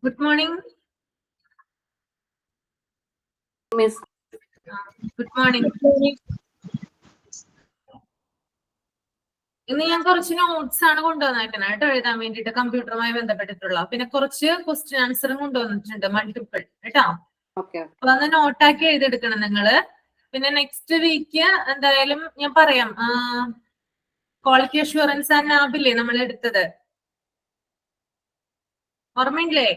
Good morning. Miss. Good morning. ഇന്ന് ഞാൻ കുറച്ച് നോട്ട്സ് ആണ് കൊണ്ടുവന്നേക്കുന്നത് കേട്ടോ, എഴുതാൻ വേണ്ടിട്ട് കമ്പ്യൂട്ടറുമായി ബന്ധപ്പെട്ടിട്ടുള്ള. പിന്നെ കുറച്ച് ക്വസ്റ്റ്യൻ ആൻസറും കൊണ്ടുവന്നിട്ടുണ്ട്, മൾട്ടിപ്പിൾ കേട്ടോ. അപ്പൊ അന്ന് നോട്ടാക്കി എഴുതിയെടുക്കണം നിങ്ങള്. പിന്നെ നെക്സ്റ്റ് വീക്ക് എന്തായാലും ഞാൻ പറയാം, ക്വാളിറ്റി അഷ്വറൻസ് ആൻഡ് ലാബില്ലേ നമ്മൾ എടുത്തത്, ഓർമ്മയില്ലേ?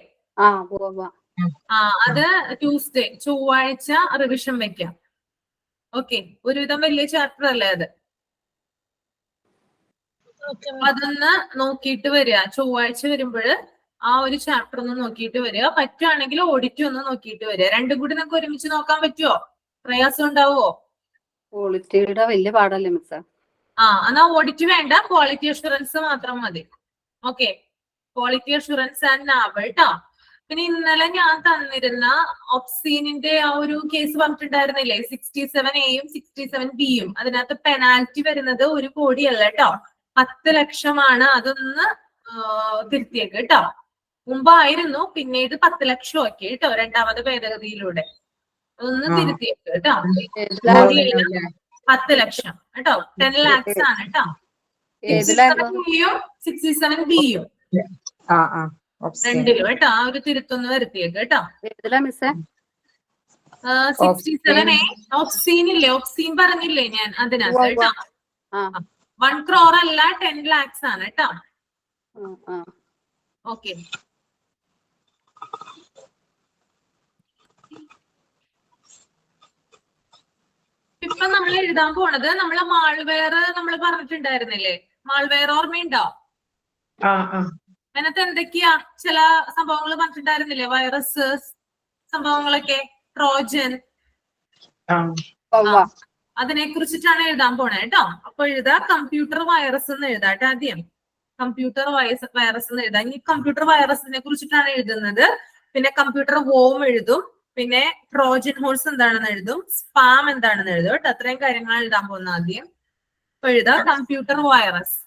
അത് ട്യൂസ്ഡേ, ചൊവ്വാഴ്ച റിവിഷൻ വെക്കാം. ഓക്കെ, ഒരുവിധം വലിയ ചാപ്റ്റർ അല്ലേ അത്. അതൊന്ന് നോക്കിയിട്ട് വരിക, ചൊവ്വാഴ്ച വരുമ്പോൾ ആ ഒരു ചാപ്റ്റർ ഒന്ന് നോക്കിയിട്ട് വരിക. പറ്റുവാണെങ്കിൽ ഓഡിറ്റ് ഒന്ന് നോക്കിയിട്ട് വരിക. രണ്ടും കൂടി നമുക്ക് ഒരുമിച്ച് നോക്കാൻ പറ്റുമോ? പ്രയാസം ഉണ്ടാവുമോ? ഓഡിറ്റിയുടെ വലിയ പാടല്ലേ മിസ്സേ? എന്നാ ഓഡിറ്റ് വേണ്ട, ക്വാളിറ്റി അഷുറൻസ് മാത്രം മതി. Okay, quality assurance and lab കേട്ടോ. പിന്നെ ഇന്നലെ ഞാൻ തന്നിരുന്ന ഒബ്സീനിന്റെ ആ ഒരു കേസ് പറഞ്ഞിട്ടുണ്ടായിരുന്നില്ലേ, 67A-യും 67B-യും. അതിനകത്ത് പെനാൽറ്റി വരുന്നത് 1 കോടിയല്ല കേട്ടോ, 10 ലക്ഷമാണ്. അതൊന്ന് തിരുത്തിയേക്ക് കേട്ടോ. മുമ്പായിരുന്നു, പിന്നീട് 10 ലക്ഷം ഒക്കെ കേട്ടോ, രണ്ടാമത് ഭേദഗതിയിലൂടെ. അതൊന്ന് തിരുത്തിയേക്ക് കേട്ടോ. 10 ലക്ഷം കേട്ടോ, 10 lakhs ആണ് കേട്ടോ. 67A-യും 67B-യും രണ്ടിലും കേട്ടോ. ആ ഒരു തിരുത്തൊന്ന് വരുത്തിയേക്ക് കേട്ടോ. 67A ഒബ്സീൻ ഇല്ലേ, ഒബ്സീൻ പറഞ്ഞില്ലേ ഞാൻ അതിനകത്ത് കേട്ടോ. 1 crore അല്ല, 10 lakhs ആണ് കേട്ടോ. ഓക്കെ, ഇപ്പൊ നമ്മൾ എഴുതാൻ പോണത് നമ്മളെ മാൾവെയർ നമ്മൾ പറഞ്ഞിട്ടുണ്ടായിരുന്നില്ലേ, മാൾവെയർ ഓർമ്മയുണ്ടോ? അതിനകത്ത് എന്തൊക്കെയാ ചില സംഭവങ്ങൾ പറഞ്ഞിട്ടുണ്ടായിരുന്നില്ലേ, വൈറസ് സംഭവങ്ങളൊക്കെ, ട്രോജൻ, അതിനെ കുറിച്ചിട്ടാണ് എഴുതാൻ പോണേ കേട്ടോ. അപ്പൊ എഴുതാ കമ്പ്യൂട്ടർ വൈറസ് എന്ന് എഴുതാട്ടെ ആദ്യം. കമ്പ്യൂട്ടർ വൈറസ് എന്ന് എഴുതാം. ഈ കമ്പ്യൂട്ടർ വൈറസിനെ കുറിച്ചിട്ടാണ് എഴുതുന്നത്. പിന്നെ കമ്പ്യൂട്ടർ വോം എഴുതും, പിന്നെ ട്രോജൻ ഹോഴ്സ് എന്താണെന്ന് എഴുതും, സ്പാം എന്താണെന്ന് എഴുതും കേട്ടോ. അത്രയും കാര്യങ്ങൾ എഴുതാൻ പോകുന്ന ആദ്യം. അപ്പൊ എഴുതാ computer virus.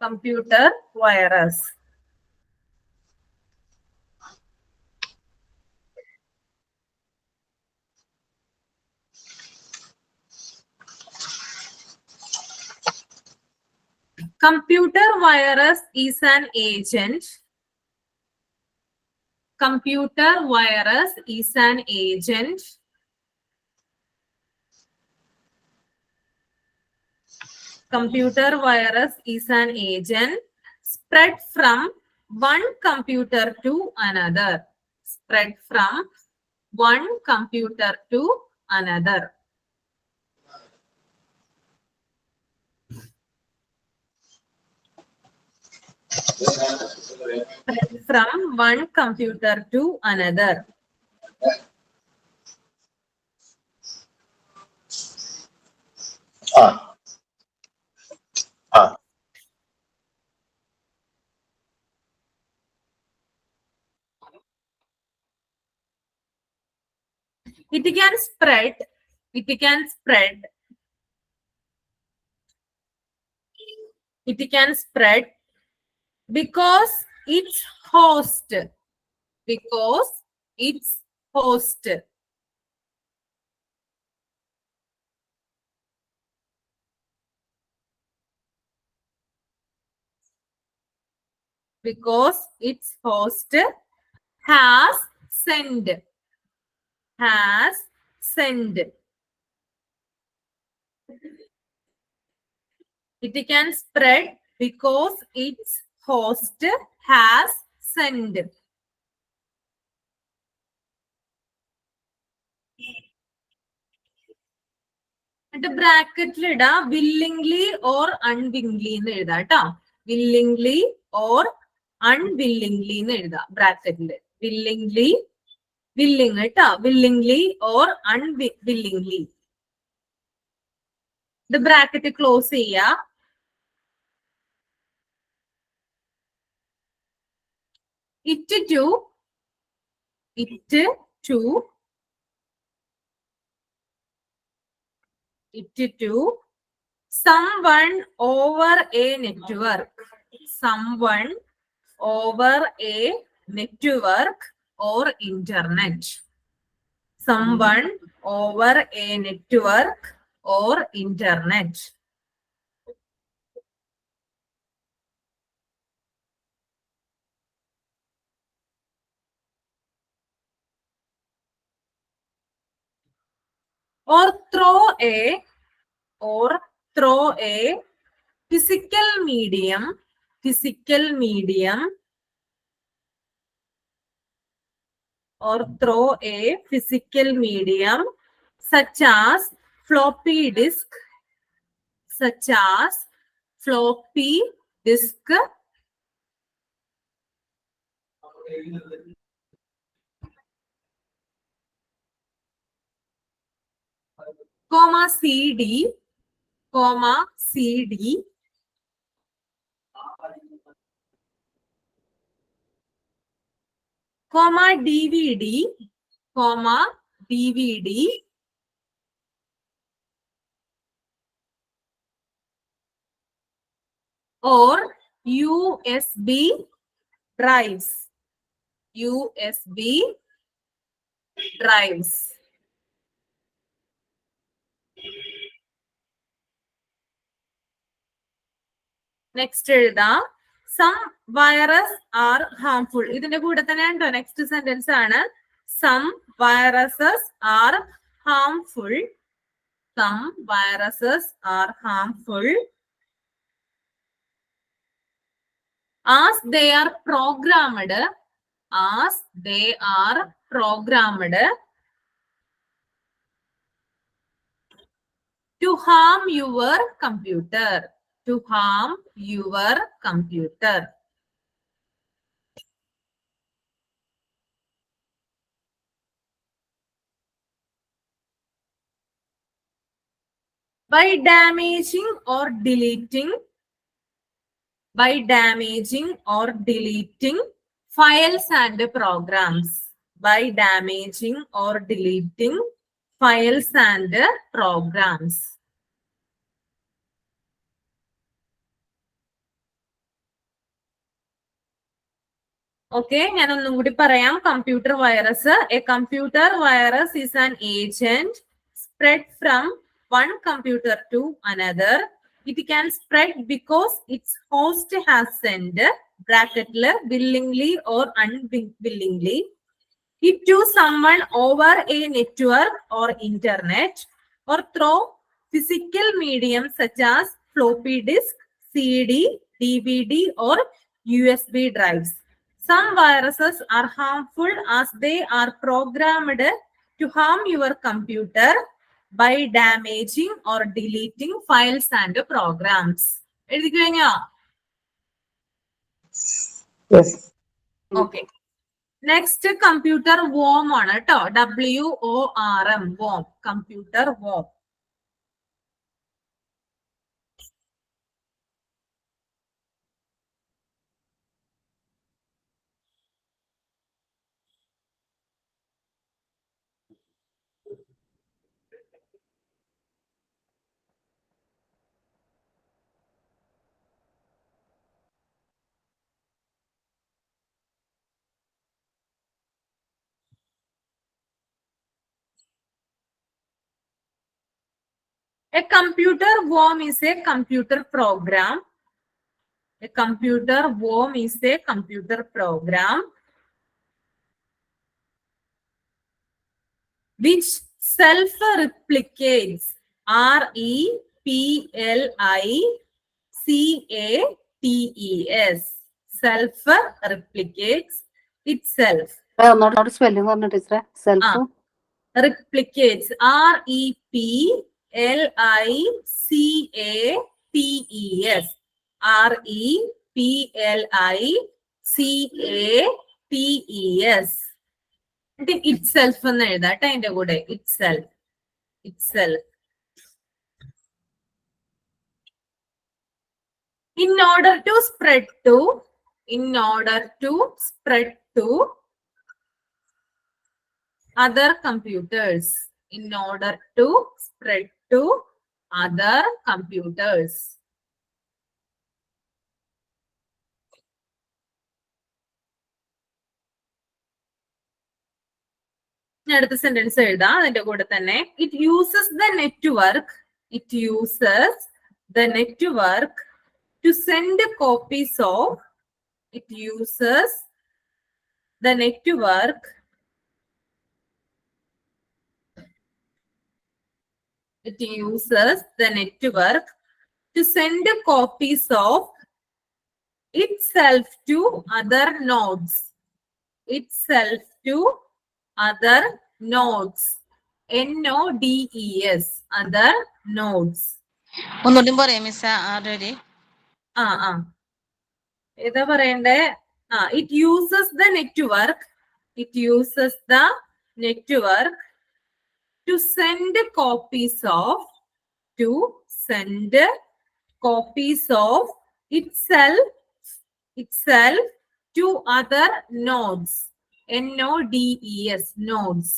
Computer virus. Computer virus is an agent. Computer virus is an agent Computer virus is an agent spread from one computer to another. Spread from one computer to another. From one computer to another. It can spread. It can spread. It can spread because its host. Because its host. Because its host has sent. Has sent. It can spread because its host has sent. എന്നിട്ട് ബ്രാക്കറ്റിൽ ഇടാ willingly or unwillingly എന്ന് എഴുതാ കേട്ടോ. willingly or unwillingly എന്ന് എഴുതാ ബ്രാക്കറ്റില്. willingly, willing കേട്ടോ, willingly or unwillingly. ഇത് ബ്രാക്കറ്റ് ക്ലോസ് ചെയ്യാ. it to someone over a network. Someone over a network or internet. Someone over a network or internet. Or through a physical medium or through a physical medium such as floppy disk, comma CD, comma DVD, or USB drives. Next എഴുതാം. Some virus are harmful. ഇതിന്റെ കൂടെ തന്നെ ഉണ്ടോ next sentence ആണ്. Some viruses are harmful. as they are programmed to harm your computer. By damaging or deleting files and programs. Okay, ഞാൻ ഒന്നും കൂടി പറയാം. Computer virus. A computer virus is an agent spread from one computer to another. It can spread because its host has sent bracketler willingly or unwillingly it to someone over a network or internet or through physical medium such as floppy disk, CD, DVD or USB drives. Some viruses are harmful as they are programmed to harm your computer by damaging or deleting files and programs. എഴുതി കഴിഞ്ഞോ? Yes. Okay. Next computer worm ആണ് കേട്ടോ. WORM, worm, computer worm. A computer worm is a computer program. Which self-replicates. REPLICATES. Self-replicates itself. ഒന്നോട് spelling പറഞ്ഞു ടീച്ചറെ. Self replicates. REPLICATES. REPLICATES. itself എന്ന് എഴുതാം കേട്ടോ അതിന്റെ കൂടെ. itself. In order to spread to other computers. ഞാൻ അടുത്ത സെന്റൻസ് എഴുതാം അതിന്റെ കൂടെ തന്നെ. It uses the network to send copies of it uses the network to send copies of itself to other nodes. Other nodes. NODES. Other nodes. ഒന്നുകൂടി പറയാം miss ആരൊരു ഏതാ പറയണ്ടേ? it uses the network to send copies of itself to other nodes. NODES. Nodes.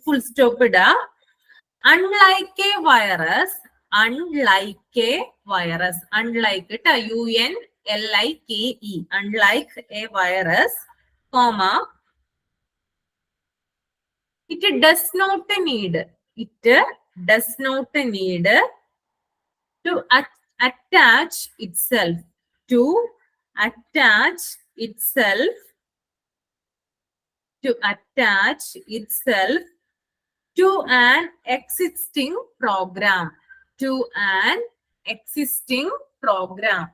Full stop ഇടാ. Unlike a virus, unlike UNLIKE, unlike a virus, comma, it does not need to attach itself to an existing program.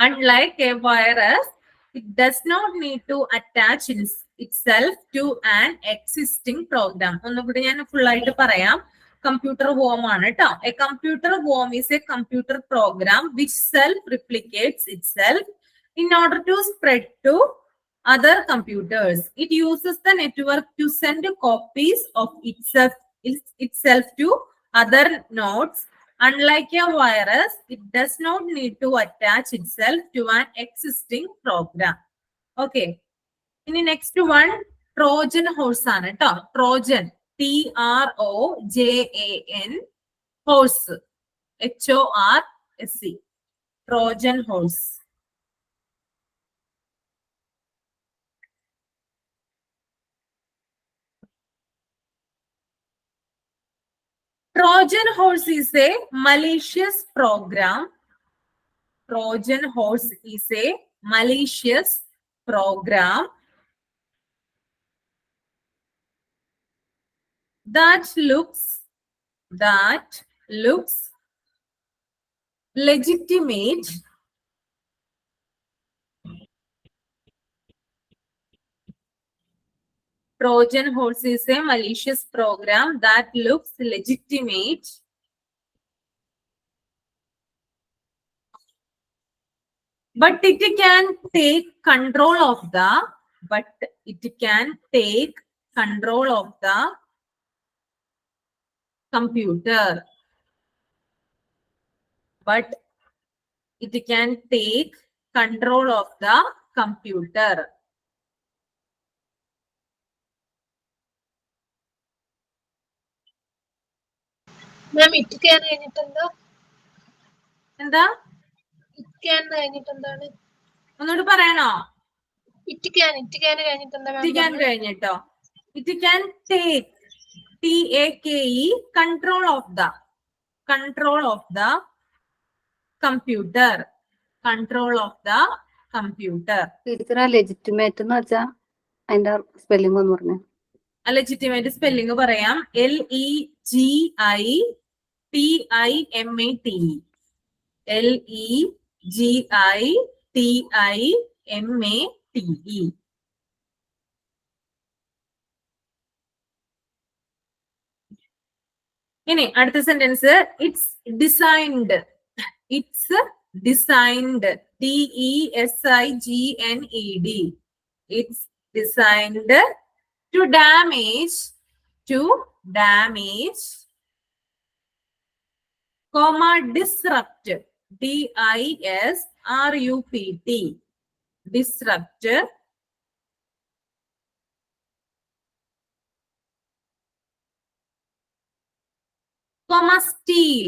Unlike a virus, it does not need to attach itself to an existing program. ഒന്നുകൂടി ഞാൻ full ആയിട്ട് പറയാം. Computer warm ആണ് കേട്ടോ. A computer worm is a computer program which self-replicates itself in order to spread to other computers. It uses the network to send copies of itself to other nodes. Unlike a virus, it does not need to attach itself to an existing program. Okay. In the next one, Trojan horse ആണ് ട്ടോ. Trojan. TROJAN. Horse. HORSE. Trojan horse. Trojan horse is a malicious program. That looks legitimate Trojan horse is a malicious program that looks legitimate but it can take control of the computer. Ma'am it can കഴിഞ്ഞിട്ട് എന്താ it can കഴിഞ്ഞിട്ട് എന്താണ്? ഒന്നുകൂടി പറയണോ? It can കഴിഞ്ഞിട്ട് എന്താ It can കഴിഞ്ഞിട്ടോ. It can take TAKE control of the computer. ടീച്ചറെ ലെജിറ്റിമേറ്റ് എന്ന് വെച്ചാ അതിന്റെ സ്പെല്ലിംഗ് ഒന്ന് പറഞ്ഞേ. ലെജിറ്റിമേറ്റ് സ്പെല്ലിംഗ് പറയാം. LEGITIMATE. LEGITIMATE. ഇനി അടുത്ത sentence. It's designed. DESIGNED. It's designed to damage, comma, disrupt. DISRUPT. Disrupt. comma steel,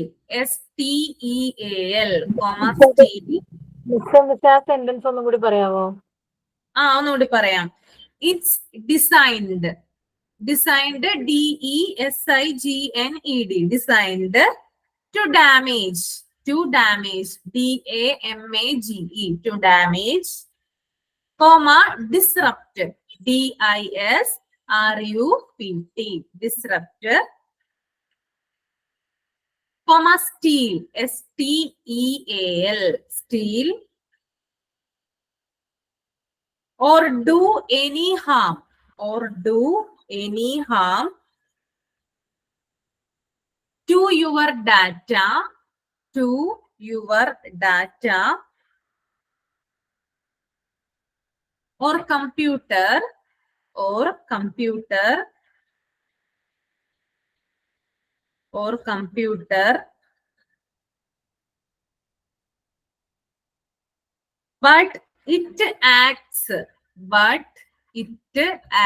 STEAL, comma steel. ആ സെന്റൻസ് ഒന്നും കൂടി പറയാവോ? ഒന്നുകൂടി പറയാം. It's designed, designed DESIGNED, designed to damage, to damage DAMAGE, to damage, comma disrupt, DISRUPT, disrupt, comma steel, STEAL, steel, or do any harm, or do any harm to your data, to your data or computer, or computer, or computer, but it acts, but it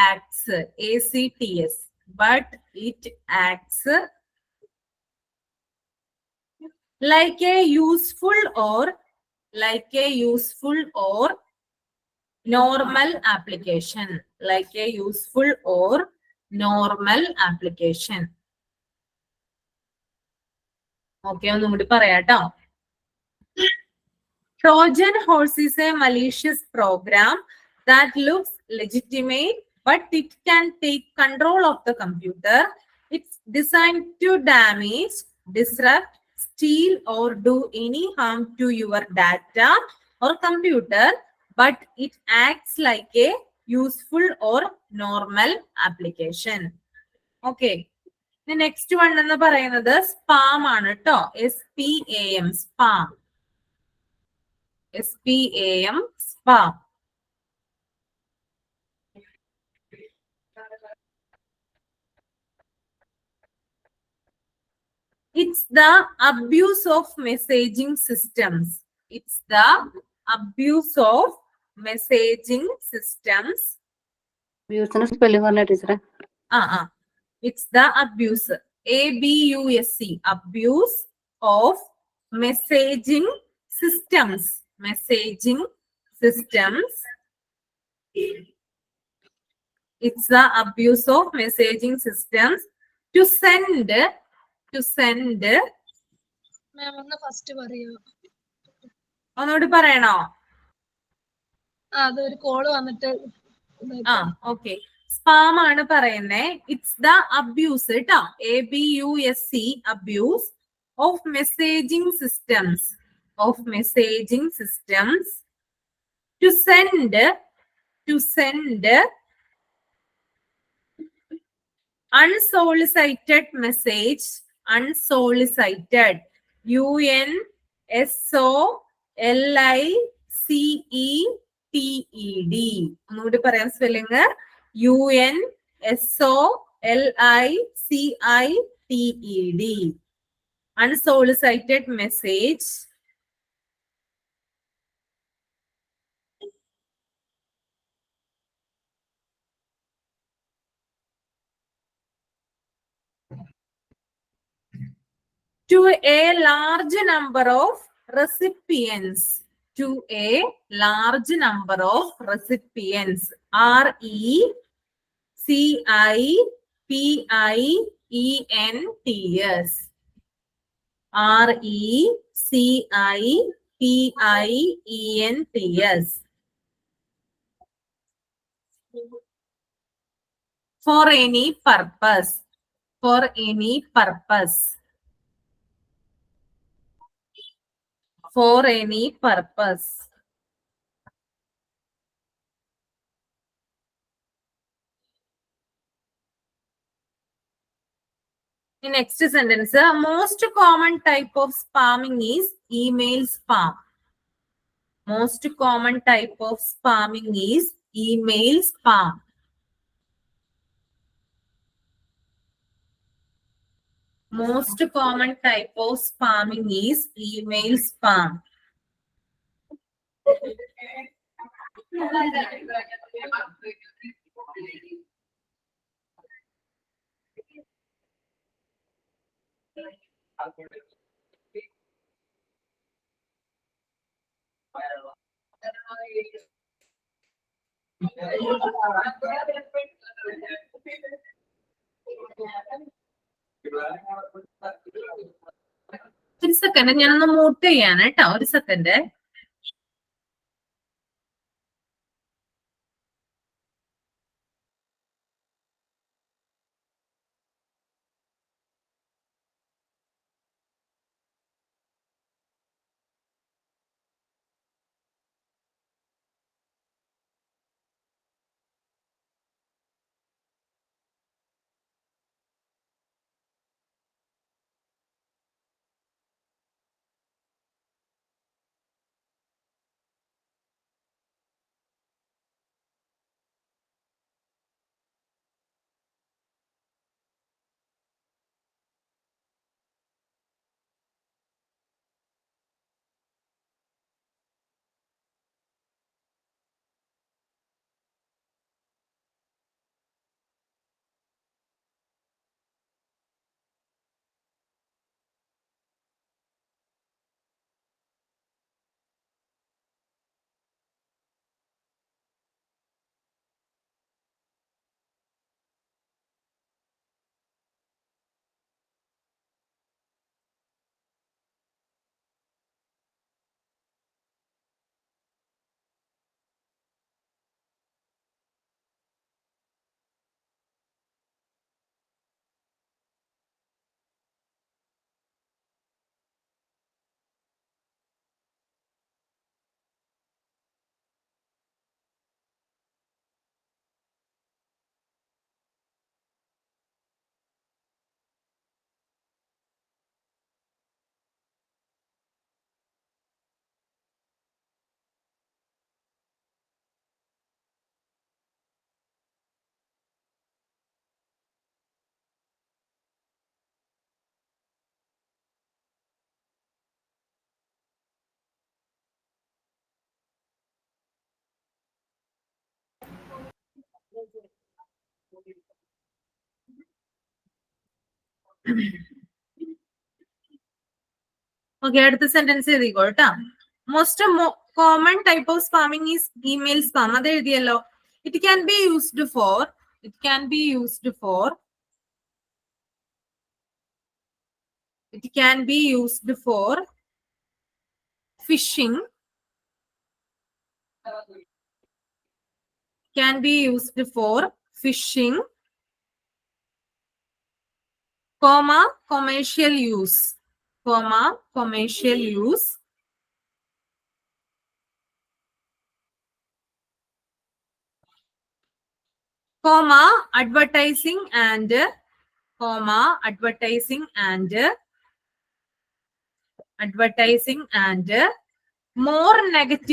acts, ACTS, but it acts like a useful or, like a useful or normal application, like a useful or normal application. Okay, ഒന്നും കൂടി പറയാട്ടോ. Trojan horse is a malicious program that looks legitimate, but it can take control of the computer. It's designed to damage, disrupt, steal, or do any harm to your data or computer, but it acts like a useful or normal application. Okay. The next one എന്ന് പറയുന്നത് spam ആണ് ട്ടോ. SPAM, spam. SPAM, spam. It's the abuse of messaging systems. It's the abuse of messaging systems. അബ്യൂസിന്റെ spelling പറഞ്ഞ ടീച്ചറെ. It's the abuse, ABUSE, abuse of messaging systems. Messaging systems. It's the abuse of messaging systems to send, to send. മാം ഒന്ന് first പറയൂ. ഒന്നുകൂടി പറയണോ? അതൊരു call വന്നിട്ട് okay. Spam ആണ് പറയുന്നേ. ഇറ്റ്സ് ദ അബ്യൂസ് കേട്ടോ, ABUSE, abuse of messaging systems, of messaging systems to send, to send unsolicited message, unsolicited, UNSOLICETED. ഒന്നുകൂടി പറയാം spelling, UNSOLICITED, unsolicited message. To a large number of recipients, to a large number of recipients, RECIPIENTS, RECIPIENTS, for any purpose, for any purpose, for any purpose. The next sentence, most common type of spamming is email spam. Most common type of spamming is email spam. Most common type of spamming is email spam. ഒരു second, ഞാനൊന്ന് mute ചെയ്യാണ് കേട്ടോ, ഒരു second. Okay, അടുത്ത sentence എഴുതിക്കോ കേട്ടോ. Most common type of spamming is email spam. അത് എഴുതിയല്ലോ. It can be used for phishing, commercial use, advertising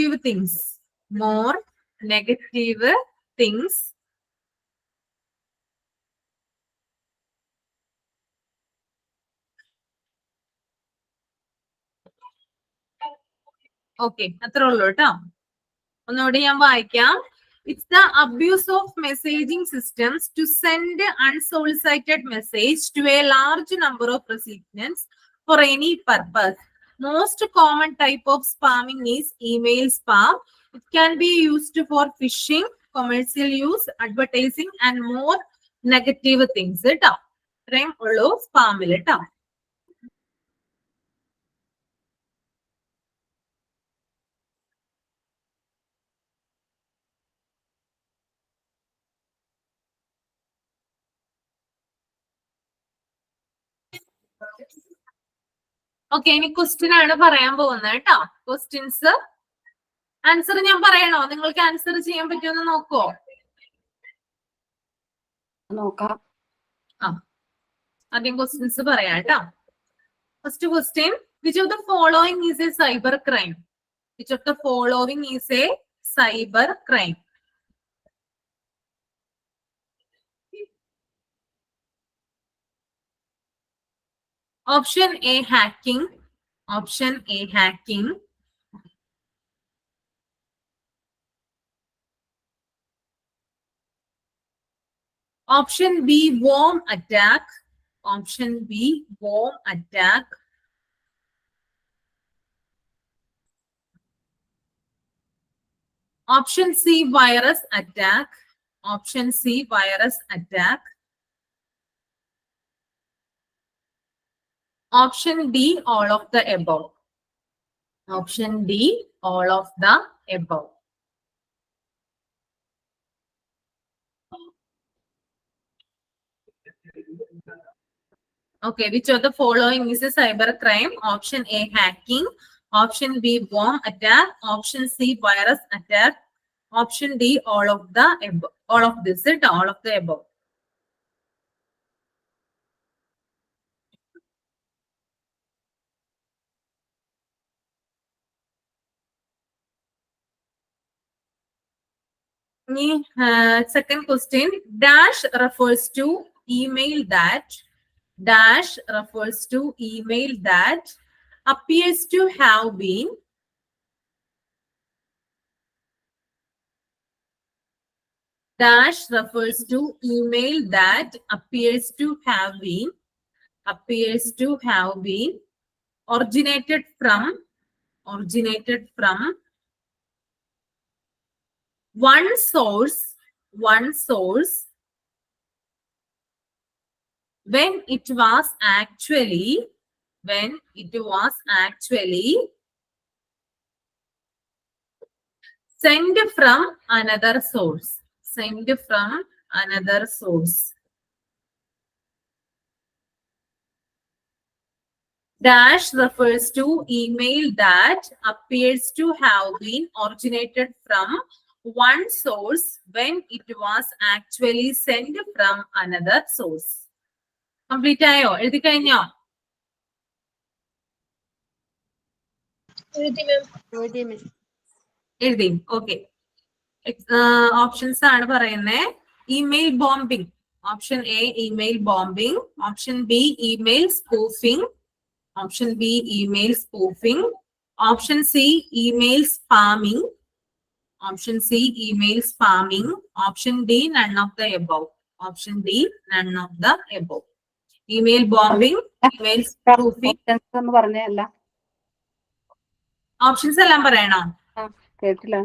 and more negative things. Okay, അത്രേ ഉള്ളൂ കേട്ടോ. ഒന്നുകൂടി ഞാൻ വായിക്കാം. It's the abuse of messaging systems to send unsolicited message to a large number of recipients for any purpose. Most common type of spamming is email spam. It can be used for phishing, commercial use, advertising and more negative things. കേട്ടോ, ഇത്രയും ഉള്ളൂ സ്പാമിൽ കേട്ടോ. Okay, ഇനി question ആണ് പറയാൻ പോകുന്നത് കേട്ടോ. Questions answer ഞാൻ പറയണോ? നിങ്ങൾക്ക് ആൻസർ ചെയ്യാൻ പറ്റുമെന്ന് നോക്കുവോ? നോക്കാം. ആദ്യം ക്വസ്റ്റ്യൻസ് പറയാം കേട്ടോ. First question, which of the following is a cyber crime? Option A, hacking. Option B, worm attack. Option C, virus attack. Option C, virus attack. Option D, all of the above. Option D, all of the above. Okay, which of the following is a cyber crime? Option A, hacking. Option B, bomb attack. Option C, virus attack. Option D, all of the above. All of this, all of the above. Second question. Dash refers to email that. Dash refers to email that appears to have been. Dash refers to email that appears to have been. Appears to have been originated from one source when it was actually sent from another source. Dash refers to email that appears to have been originated from one source when it was actually sent from another source. Complete ആയോ? എഴുതി കഴിഞ്ഞോ? എഴുതി. Okay. Options ആണ് പറയുന്നത്. Email bombing. Option A, email bombing. Option B, email spoofing. Option B, email spoofing. Option C, email spamming. Option C, email spamming. Option D, none of the above. Option D, none of the above. Email bombing, email spoofing. ഒന്ന് പറഞ്ഞല്ല. Options എല്ലാം പറയണോ? കേട്ടില്ല.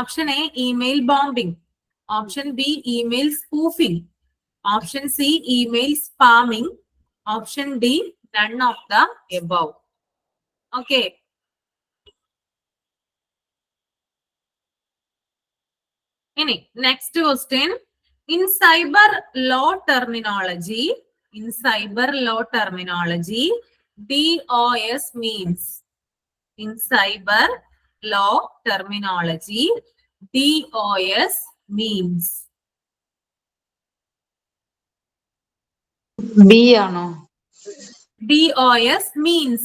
Option A, email bombing. Option B, email spoofing. Option C, email spamming. Option D, none of the above. Okay. Next question. In cyber law terminology, DOS means. In cyber law terminology, DOS means. B ആണോ? DOS means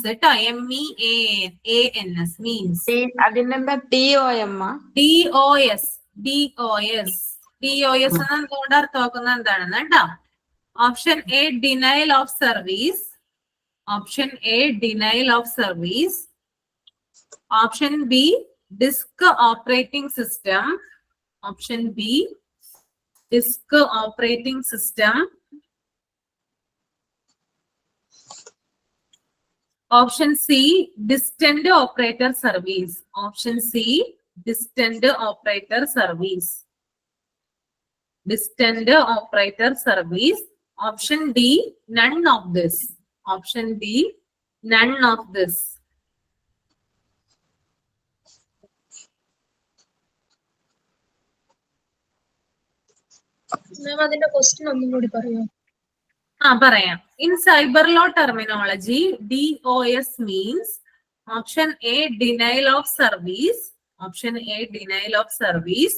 MEANS means. അതിനെന്താ TOM? DOS എന്തുകൊണ്ട് അർത്ഥമാക്കുന്നത് എന്താണെന്ന് കേട്ടോ. Option A, denial of service. Option A, denial of service. Option B, disk operating system. Option B, disk operating system. Option C, distant operator service. Option C, distant operator service. Distant operator service. Option D, none of this. Option D, none of this. മാം അതിന്റെ question ഒന്നും കൂടി പറയോ? പറയാം. In cyber law terminology, DOS means option A, denial of service. Option A, denial of service.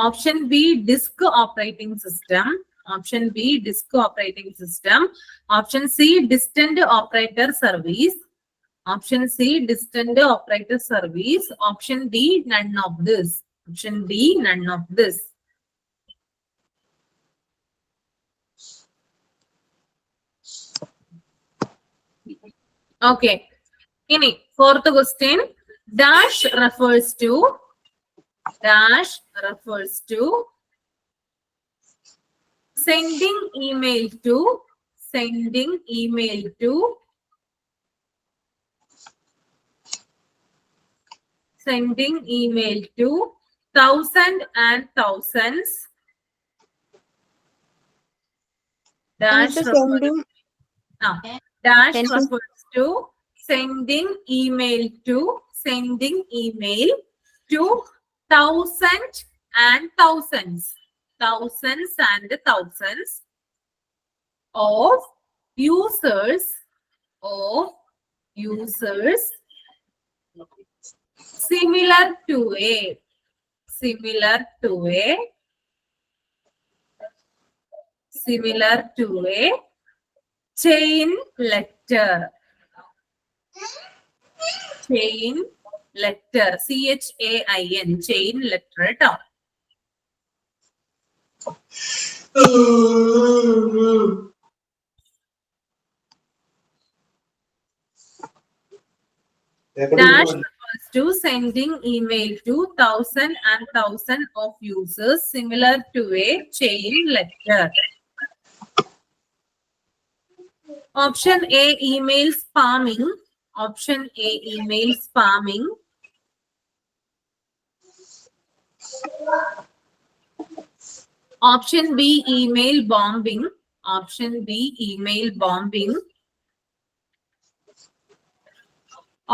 Option B, disk operating system. Option B, disk operating system. Option C, distant operator service. Option C, distant operator service. Option D, none of this. Option D, none of this. Okay. Fourth question. Dash refers to sending email to sending email to thousands and thousands. Dash refers, dash refers to sending email to thousands and thousands of users similar to a chain letter, chain chain letter ട്ടോ. Dash refers to sending email to thousands and thousands of users similar to a chain letter. Option A, email spamming. Option A, email spamming. Option B, email bombing. Option B, email bombing.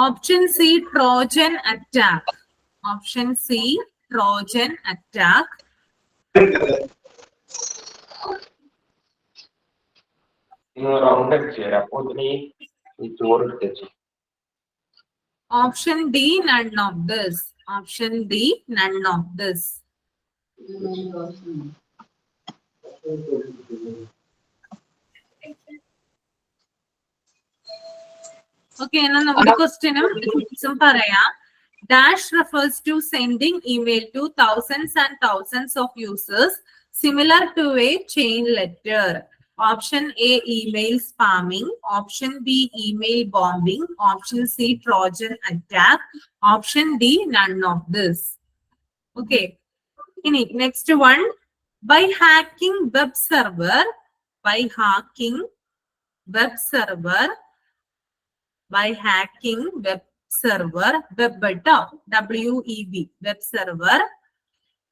Option C, Trojan attack. Option C, Trojan attack. Option D, none of this. Option D, none of this. Okay, now നമ്മുടെ ക്വസ്റ്റ്യനും പറയാം. Dash refers to sending email to thousands and thousands of users similar to a chain letter. Option A, email spamming. Option B, email bombing. Option C, Trojan attack. Option D, none of this. Okay. Next one. By hacking web server. By hacking web server. By hacking web server. Web, W-E-B. Web server.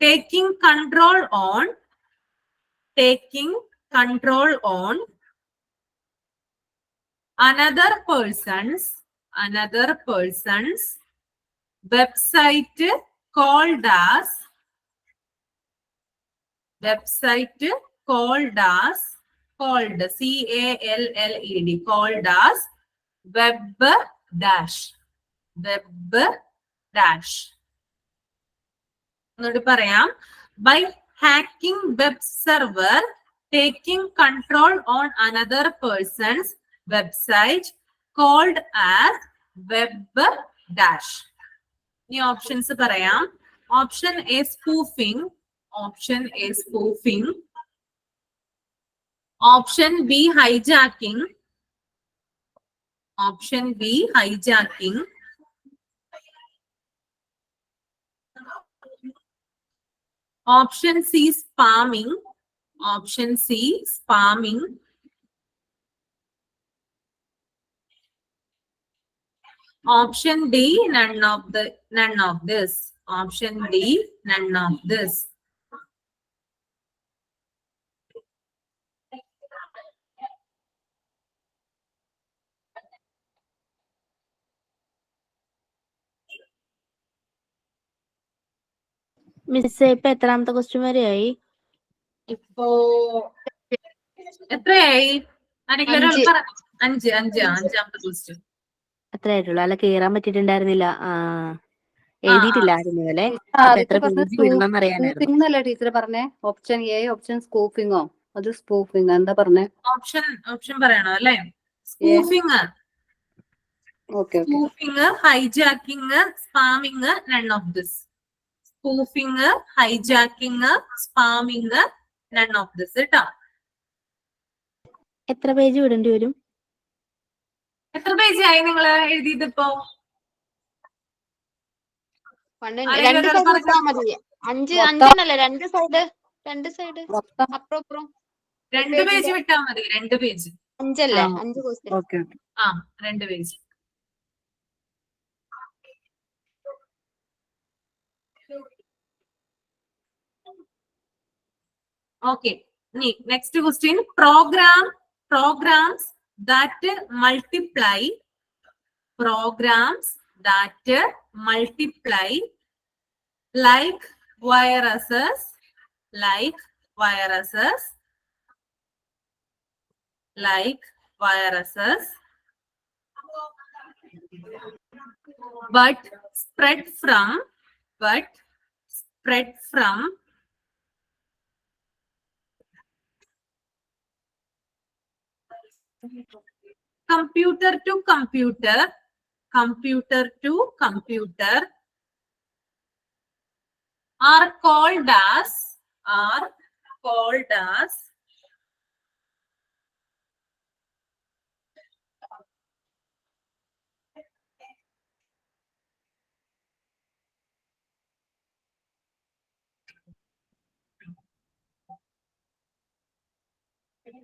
Taking control on another person's website called as C-A-L-L-E-D, called as web dash. എന്നോട് പറയാം. By hacking web server, taking control on another person's website called as web dash. ഈ options പറയാം. Option A, spoofing. Option A, spoofing. Option B, hijacking. Option B, hijacking. Option C, spamming. Option C, spamming. Option D, none of this. Option D, none of this. മിസ്സേ ഇപ്പൊ എത്രാമത്തെ question വരെയായി? ഇപ്പോ എത്രയായി? അഞ്ചാമത്തെ question. അത്രേ ആയിട്ടുള്ളൂ. അല്ല കേറാൻ പറ്റിയിട്ടുണ്ടായിരുന്നില്ല. എഴുതിയിട്ടില്ലായിരുന്നു അല്ലേ? എത്ര പേജ് വിടണമെന്ന് അറിയാനായിരുന്നു. ടീച്ചർ പറഞ്ഞേ. ഓപ്ഷൻ എ, ഓപ്ഷൻ സ്കൂപ്പിങ്ങോ? അത് സ്കൂപ്പിംഗ് എന്താ പറഞ്ഞേ? ഓപ്ഷൻ പറയണോ അല്ലേ? Scooping, hijacking, spamming, none of this. Scooping, hijacking, spamming, none of this കേട്ടോ. എത്ര പേജ് വിടേണ്ടി വരും? എത്ര പേജായി നിങ്ങൾ എഴുതിയതിപ്പോ? 2 പേജ് വിട്ടാ മതി. 2 page. 2 page. Okay. Next question. Programs that multiply. Programs that multiply like viruses, like viruses, like viruses, but spread from computer to computer, computer to computer, are called as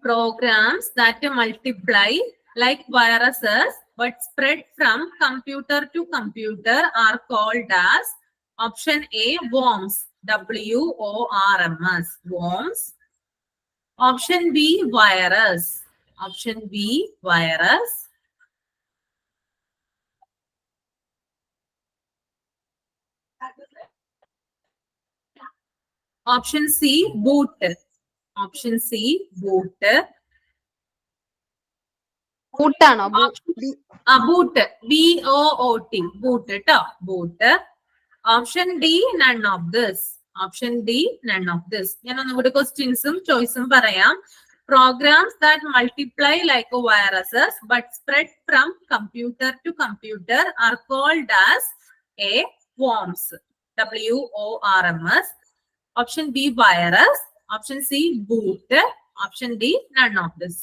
programs that multiply like viruses but spread from computer to computer are called as option A, worms, WORMS, worms. Option B, virus. Option B, virus. Option C, boot. Option C, boot. കൂട്ടാണോ boot, BOOT, boot, boot. Option D, none of this. Option D, none of this. ഞാൻ ഒന്നുകൂടി ക്വസ്റ്റ്യൻസും ചോയ്സും പറയാം. Programs that multiply like viruses but spread from computer to computer are called as A, worms, WORMS. Option B, virus. Option C, boot. Option D, none of this.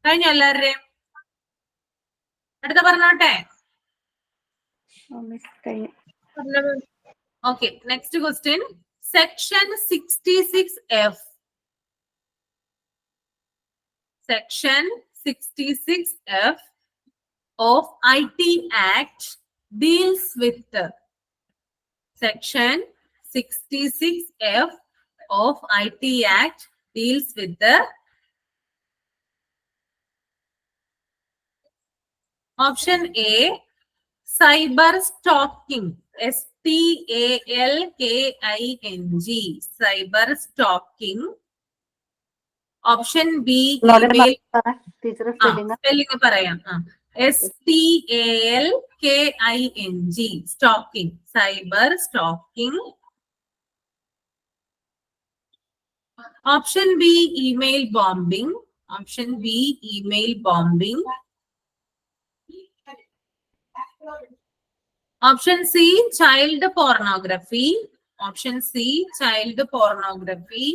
കഴിഞ്ഞു എല്ലാവരുടെയും? അടുത്ത പറഞ്ഞോട്ടെ. Okay, next question. Section 66F. Section 66F of IT Act deals with Section 66F of IT Act deals with the option A, cyber stalking, STALKING, cyber stalking. Option B, email. Teacher Spelling പറയാം. STALKING, stalking, cyber stalking. Option B, email bombing. Option B, email bombing. Option C, child pornography. Option C, child pornography.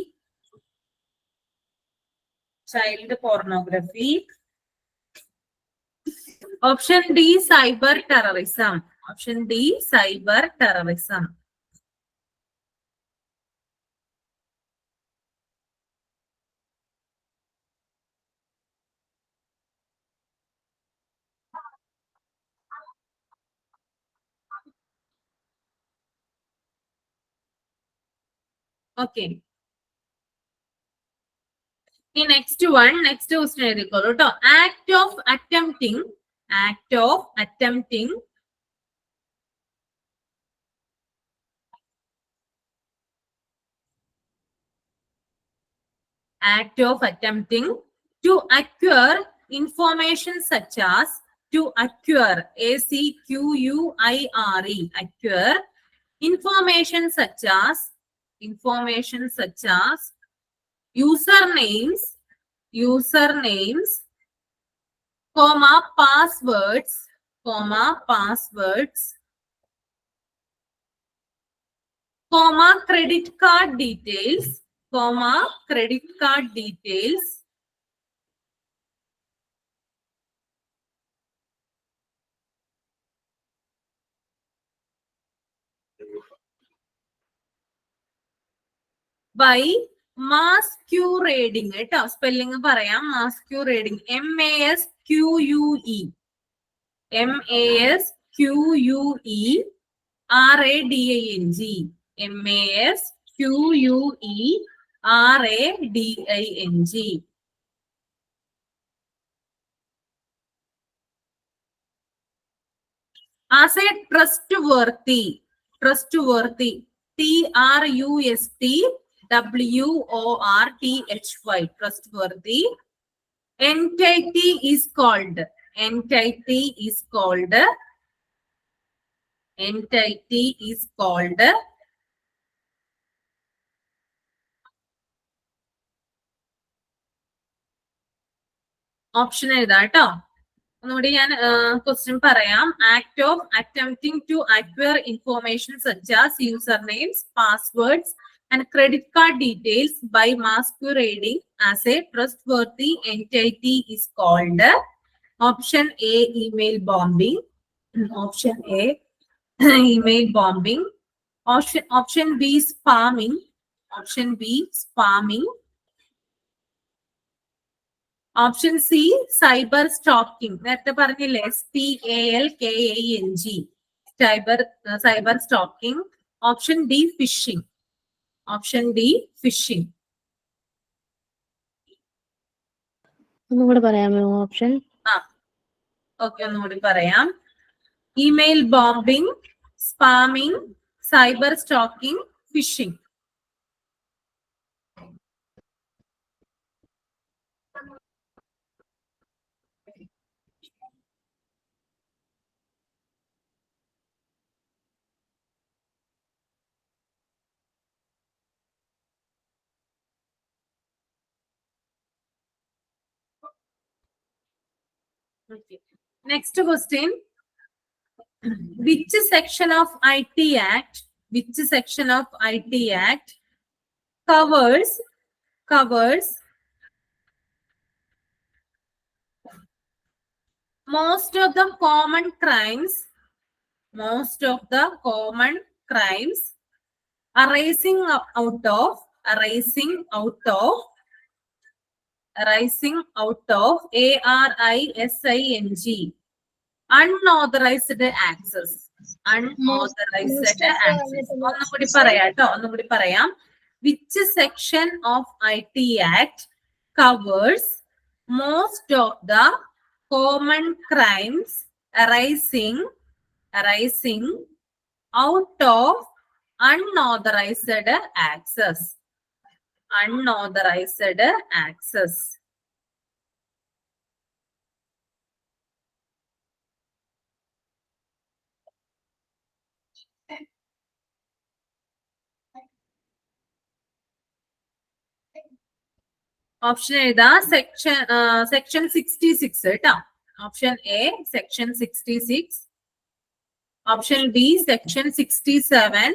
Child pornography. Option D, cyber terrorism. Option D, cyber terrorism. Okay. The next question എഴുതിക്കോളൂ കേട്ടോ. Act of attempting. Act of attempting. Act of attempting to acquire information such as to acquire, ACQUIRE, acquire information such as usernames, comma, passwords, comma, credit card details, comma, credit card details, by masquerading. കേട്ടോ, spelling പറയാം. masquerading, MASQUE, MASQUERADING, MASQUERADING, RADING. As a trustworthy, TRUSTWORTHY, trustworthy, entity is called, option എഴുതാട്ടോ. ഒന്നുകൂടി ഞാൻ question പറയാം. Act of attempting to acquire information such as user names, passwords and credit card details by masquerading as a trustworthy entity is called. Option A email bombing. Option A email bombing. Option B spamming. Option B spamming. Option C cyber stalking. നേരത്തെ പറഞ്ഞില്ലേ SPALKING, cyber stalking. Option D phishing. Option D phishing. ഒന്നുകൂടെ പറയാമോ option? Okay, ഒന്നുകൂടി പറയാം. Email bombing, spamming, cyber stalking, phishing. Okay. Next question. Which section of IT Act covers most of the common crimes arising out of arising out of ARISING, unauthorized access. ഒന്നുകൂടി പറയാം. Which section of IT Act covers most of the common crimes arising out of unauthorized access? Option എഴുതാ. Section 66 കേട്ടോ. Option A section 66. Option B section 67.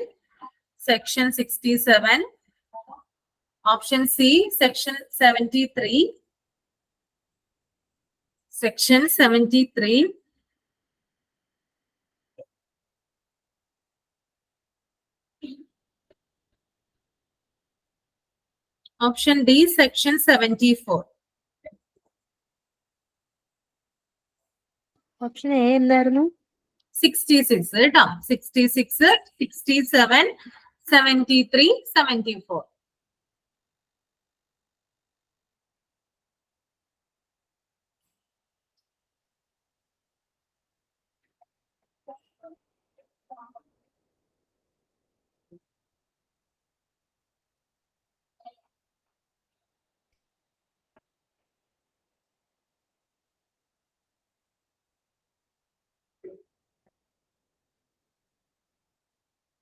Option C section 73. Option D section 74. Option A എന്തായിരുന്നു? 66 കേട്ടോ. 66, 67, 73, 74.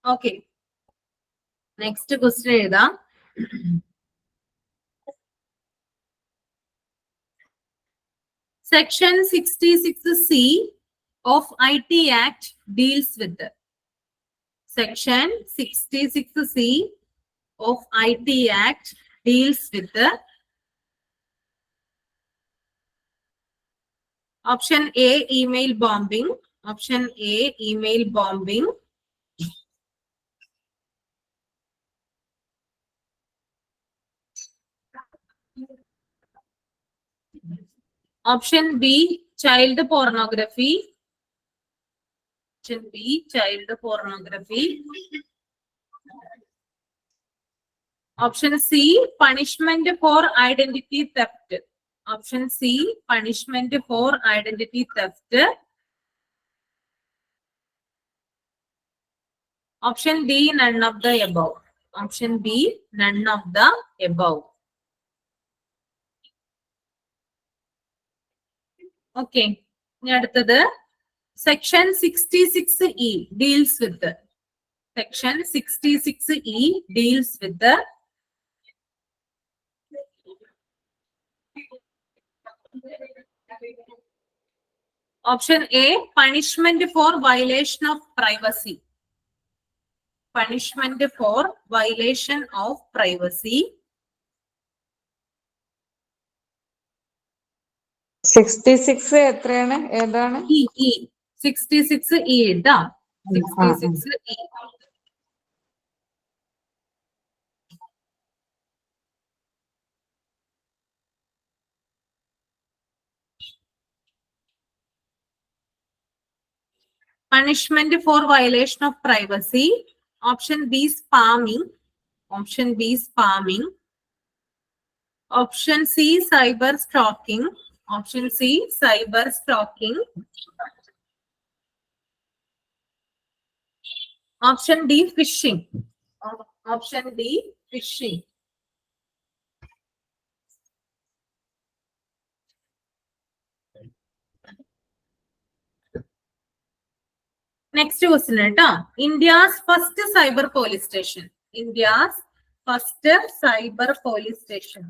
Okay, next question എഴുതാം. Section 66C of IT Act deals with. Section 66C of IT Act deals with. Option A email bombing. Option A email bombing. Option B child pornography. Option B child pornography. Option C, punishment for identity theft. Option C, punishment for identity theft. Option B, none of the above. Option B, none of the above. Okay. ഇനി അടുത്തത് Section 66E deals with Section 66E deals with Option A, punishment for violation of privacy. Punishment for violation of privacy. 66 എത്രയാണ്? ഏതാണ്? E 66E ഇതാ 66E. Punishment for violation of privacy. Option B, spamming. Option B, spamming. Option C, cyber stalking. Option C, cyber stalking. Option D, phishing. Option D, phishing. Next question കേട്ടോ. India's first cyber police station. India's first cyber police station.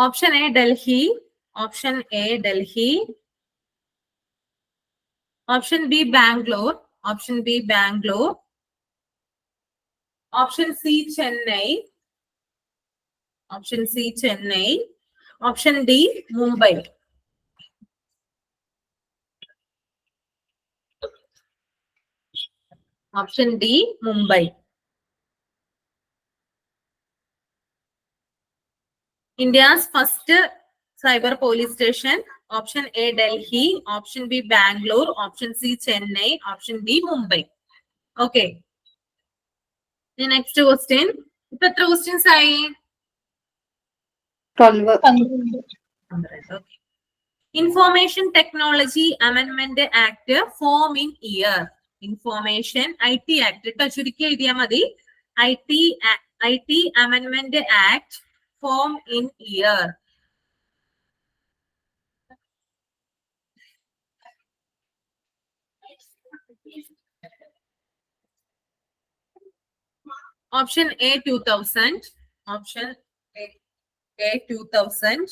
Option A, Delhi. Option A, Delhi. Option B, Bangalore. Option B, Bangalore. Option C, Chennai. Option C, Chennai. Option D, Mumbai. Option D, Mumbai. India's first cyber police station. Option A, Delhi. Option B, Bangalore. Option C, Chennai. Option D, Mumbai. Okay. The next question. ഇപ്പൊ എത്ര questions ആയി? 12. 12. Okay. Information Technology Amendment Act form in year. Information IT Act. കേട്ടോ ചുരുക്കി എഴുതിയാൽ മതി. IT Amendment Act form in year. Option A, 2000. Option A 2000.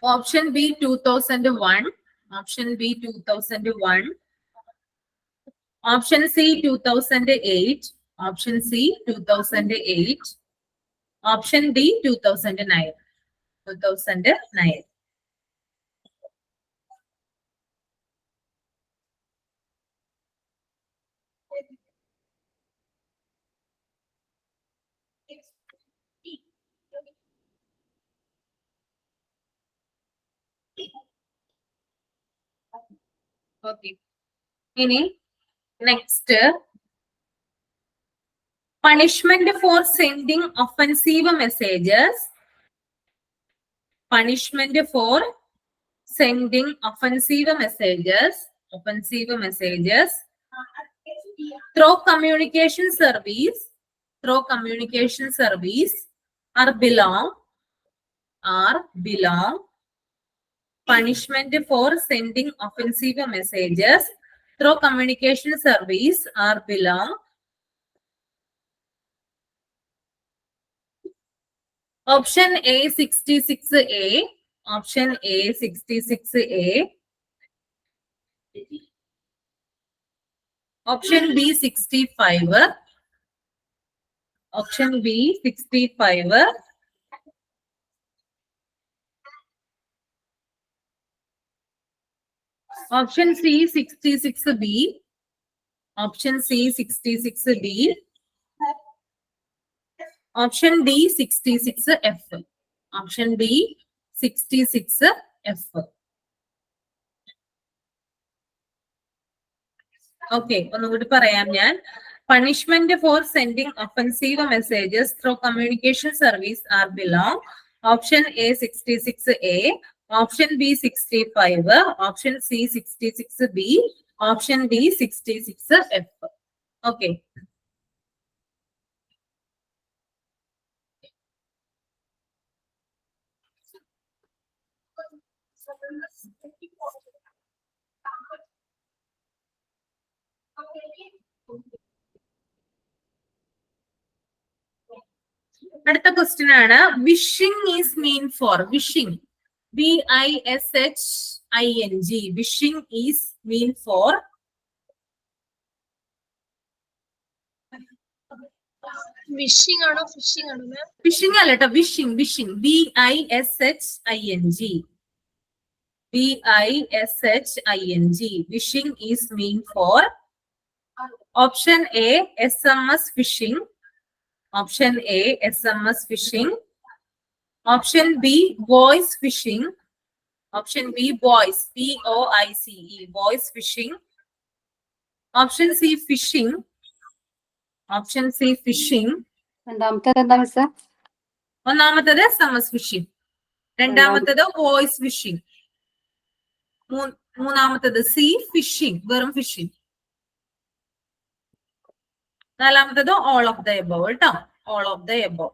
Option B, 2001. Option B, 2001. Option C, 2008. Option C, 2008. Option D, 2009. 2009. Okay. Next. Punishment for sending offensive messages. Punishment for sending offensive messages. Offensive messages. Through communication service. Through communication service. Or belong. Punishment for sending offensive messages through communication service or belong. Option A, 66A. Option A, 66A. Option B, 65. Option B, 65. Option C, 66B. Option C, 66B. Option D, 66F. Option B 66F. Okay, ഒന്നുകൂടി പറയാം ഞാൻ. Punishment for sending offensive messages through communication service are belong option A 66A, option B 65, option C 66B, option D 66F. Okay, അടുത്ത question ആണ് vishing is mean for. Vishing, WISHING, vishing is mean for. Vishing ആണോ phishing ആണോ ma'am? Phishing അല്ല കേട്ടോ, vishing. Vishing, WISHING, vishing is mean for. Option A SMS phishing, option A SMS phishing, option B voice phishing, option B voice VOICE, voice phishing, option C phishing, option C phishing. രണ്ടാമത്തേത് എന്താ മിസ്സേ? ഒന്നാമത്തത് SMS phishing, രണ്ടാമത്തത് voice phishing, മൂന്നാമത്തത് C phishing, വെറും phishing, നാലാമത്തത് all of the above കേട്ടോ, all of the above.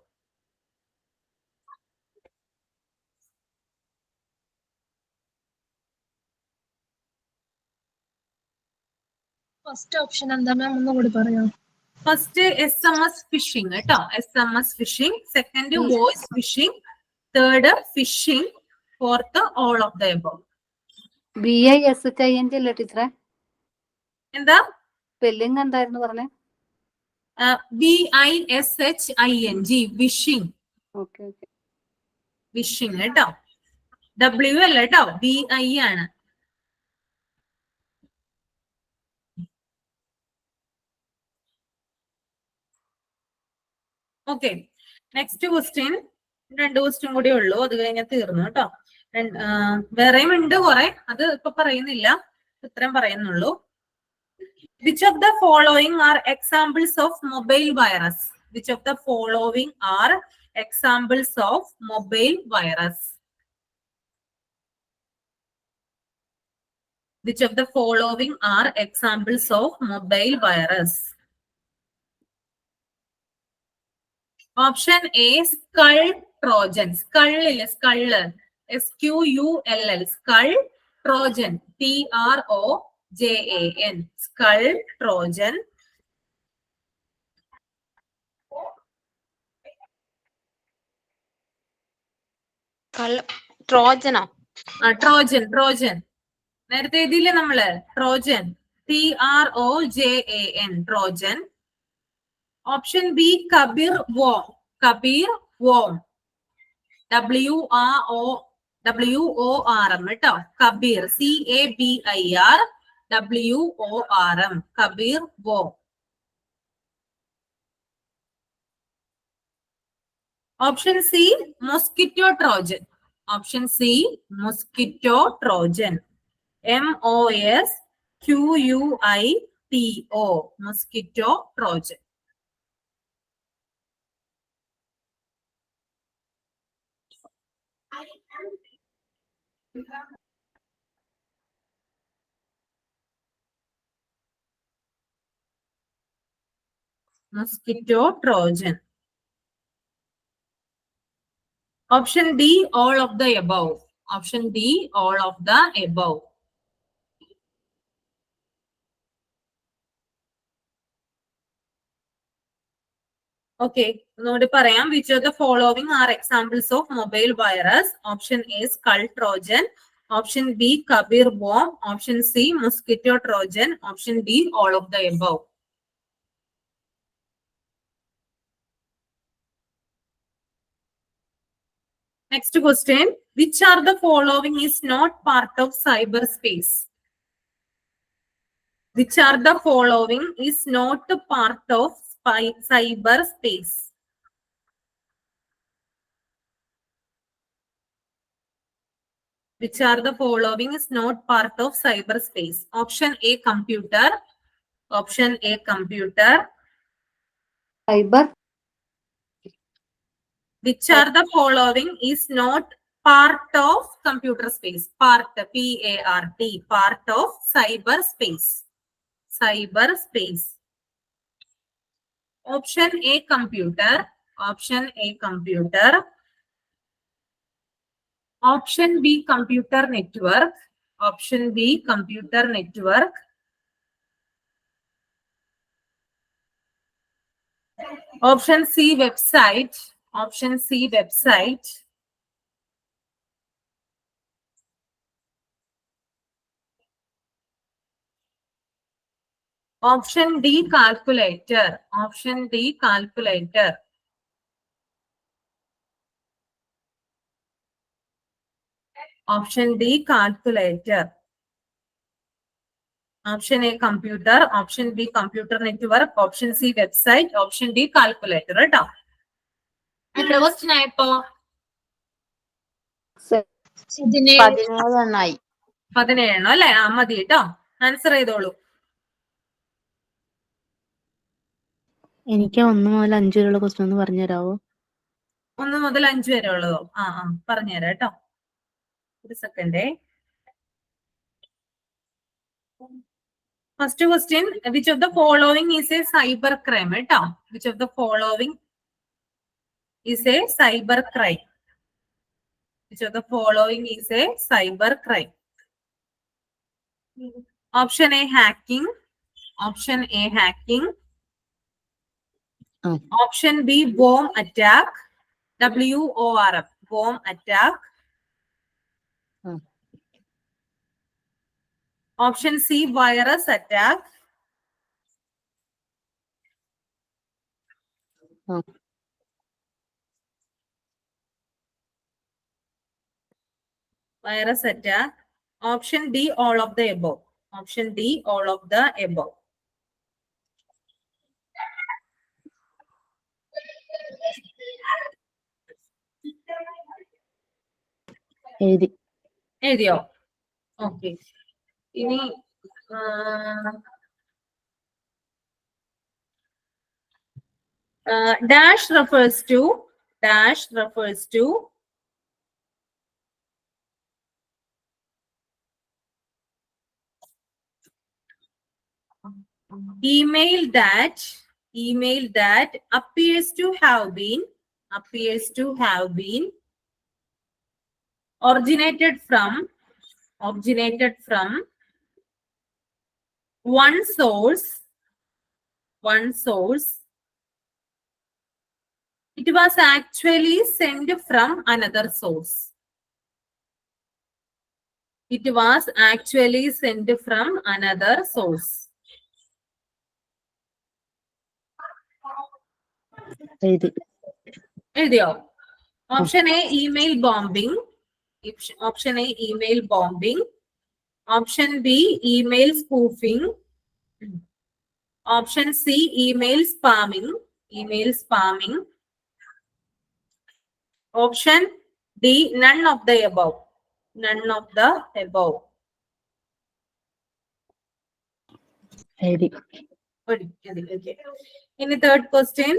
First option എന്താ മാം ഒന്നുകൂടി പറയോ? ഫസ്റ്റ് SMS ഫിഷിംഗ് കേട്ടോ, SMS phishing. Second voice phishing, third phishing, fourth all of the above. BISHING അല്ലേ ടീച്ചറെ? എന്താ സ്പെല്ലിംഗ് എന്തായിരുന്നു പറഞ്ഞേ? WISHING, wishing. Okay okay. Wishing കേട്ടോ, W അല്ല കേട്ടോ, VI ആണ്. Okay, next question. 2 ക്വസ്റ്റ്യൻ കൂടി ഉള്ളൂ, അത് കഴിഞ്ഞാൽ തീർന്നു കേട്ടോ. വേറെയും ഉണ്ട് കുറെ, അത് ഇപ്പൊ പറയുന്നില്ല, ഇത്രയും പറയുന്നുള്ളൂ. Which of the following are examples of mobile virus? Which of the following are examples of mobile virus? Which of the following are examples of mobile virus? Option A, skull trojan. Skull is skull, SQULL, skull trojan, TROJAN, skull trojan. ട്രോജനോ? Trojan നേരത്തെ എഴുതിയില്ലേ നമ്മള്, Trojan, TROJAN, Trojan. Option B Cabir worm, Cabir worm, WORM കേട്ടോ, Cabir, CABIR, WORM, Cabir worm. Option C mosquito Trojan, option C mosquito Trojan, MOSQUITO, mosquito Trojan. Mosquito Trojan. Option D, all of the above. Option D, all of the above. Okay, ഒന്നുകൂടി പറയാം. Which of the following are examples of mobile virus? Option A, skull trojan. Option B, Kabir worm. Option C, mosquito trojan. Option D, all of the above. Next question. Which are the following is not part of cyberspace? Which are the following is not part of cyberspace? Which are the following is not part of cyberspace? Option A, computer. Option A, computer. Cyber. Which are the following is not part of computer space? Part, P-A-R-T, part of cyberspace. Cyberspace. Option A, computer. Option A, computer. Option B, computer network. Option B, computer network. Option C, website. Option C, website. Option D, calculator. Option D, calculator. Option D, calculator. Option A, computer. Option B, computer network. Option C, website. Option D, calculator. കേട്ടോ എത്ര question ആയിപ്പോ? 17 17 അല്ലെ? ആ മതി കേട്ടോ. Answer ചെയ്തോളൂ. എനിക്ക് 1 മുതൽ 5 വരെയുള്ള ക്വസ്റ്റ്യൻ ഒന്ന് പറഞ്ഞു തരാവോ? 1 മുതൽ 5 വരെ ഉള്ളതോ? പറഞ്ഞുതരാം കേട്ടോ. ഒരു സെക്കൻഡേ. First question, which of the following is a cyber crime? കേട്ടോ. Which of the following is a cyber crime? Which of the following is a cyber crime? Option A, hacking. Option A, hacking. Option B, bomb attack. WORM, bomb attack. Option C, virus attack. Virus attack. Option D, all of the above. Option D, all of the above. എഴുതിയോ? Okay. ഇനി dash refers to email that appears to have been originated from one source. It was actually sent from another source. It was actually sent from another source. എഴുതിയോ? Option A, email bombing. Option A, email bombing. Option B, email spoofing. Option C, email spamming. Option D, none of the above. എഴുതി. Okay. In the third question,